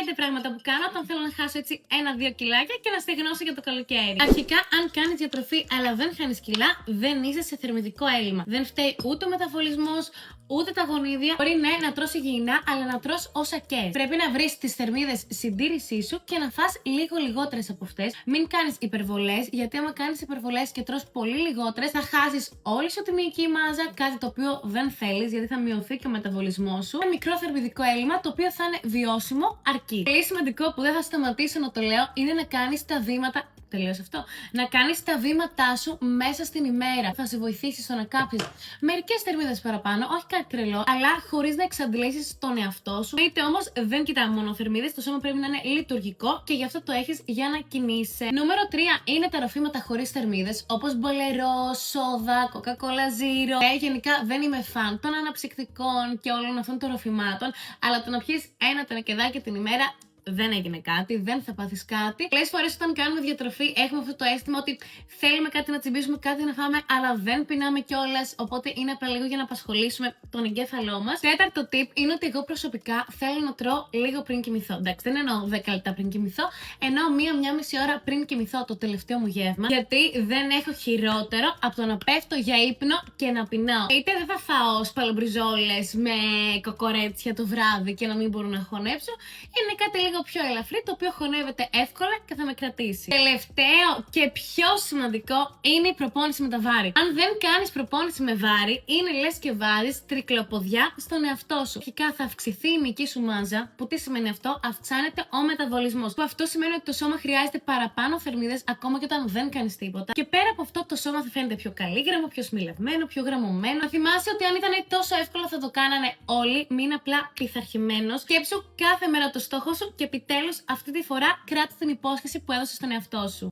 5 πράγματα που κάνω όταν θέλω να χάσω έτσι 1-2 κιλάκια και να στεγνώσω για το καλοκαίρι. Αρχικά, αν κάνεις διατροφή αλλά δεν χάνεις κιλά, δεν είσαι σε θερμιδικό έλλειμμα. Δεν φταίει ούτε ο μεταβολισμός, ούτε τα γονίδια. Μπορεί ναι να τρως υγιεινά, αλλά να τρως όσα καίς. Πρέπει να βρεις τις θερμίδες συντήρησή σου και να φας λίγο λιγότερες από αυτές. Μην κάνεις υπερβολές, γιατί άμα κάνεις υπερβολές και τρως πολύ λιγότερες, θα χάσεις όλη σου τη μυϊκή μάζα, κάτι το οποίο δεν θέλεις, γιατί θα μειωθεί και ο μεταβολισμός σου. Ένα μικρό θερμιδικό έλλειμμα, το οποίο θα είναι βιώσιμο, αρκεί. Πολύ σημαντικό που δεν θα σταματήσω να το λέω είναι να κάνεις τα βήματα. Τελείωσε αυτό. Να κάνεις τα βήματά σου μέσα στην ημέρα. Θα σε βοηθήσει στο να κάψεις μερικές θερμίδες παραπάνω, όχι κάτι τρελό, αλλά χωρίς να εξαντλήσεις τον εαυτό σου. Είτε όμως δεν κοιτάμε μόνο θερμίδες, το σώμα πρέπει να είναι λειτουργικό και γι' αυτό το έχεις για να κινείσαι. Νούμερο 3 είναι τα ροφήματα χωρίς θερμίδες, όπως μπολερό, σόδα, κοκακόλα ζύρο. Γενικά δεν είμαι φαν των αναψυκτικών και όλων αυτών των ροφημάτων, αλλά το να πιεις ένα τενεκεδάκι την ημέρα. Δεν έγινε κάτι, δεν θα πάθεις κάτι. Πολλές φορές όταν κάνουμε διατροφή έχουμε αυτό το αίσθημα ότι θέλουμε κάτι να τσιμπήσουμε, κάτι να φάμε, αλλά δεν πεινάμε κιόλας. Οπότε είναι απλά λίγο για να απασχολήσουμε τον εγκέφαλό μας. Τέταρτο tip είναι ότι εγώ προσωπικά θέλω να τρώω λίγο πριν κοιμηθώ. Εντάξει, δεν εννοώ 10 λεπτά πριν κοιμηθώ, εννοώ μία μισή ώρα πριν κοιμηθώ το τελευταίο μου γεύμα. Γιατί δεν έχω χειρότερο από το να πέφτω για ύπνο και να πεινάω. Είτε δεν θα φάω σπαλομπριζόλες με κοκορέτσια το βράδυ και να μην μπορώ να χωνέψω, είναι κάτι λίγο πιο ελαφρύ, το οποίο χωνεύεται εύκολα και θα με κρατήσει. Τελευταίο και πιο σημαντικό είναι η προπόνηση με τα βάρη. Αν δεν κάνεις προπόνηση με βάρη, είναι λες και βάζεις τρικλοποδιά στον εαυτό σου. Αρχικά θα αυξηθεί η μυϊκή σου μάζα, που τι σημαίνει αυτό? Αυξάνεται ο μεταβολισμός. Που αυτό σημαίνει ότι το σώμα χρειάζεται παραπάνω θερμίδες ακόμα και όταν δεν κάνεις τίποτα. Και πέρα από αυτό, το σώμα θα φαίνεται πιο καλύγραμμο, πιο σμιλευμένο, πιο γραμμωμένο. Να θυμάσαι ότι αν ήταν τόσο εύκολο θα το κάνανε όλοι, μην απλά πειθαρχημένος. Σκέψου κάθε μέρα το στόχο σου και επιτέλους αυτή τη φορά κράτα την υπόσχεση που έδωσες στον εαυτό σου.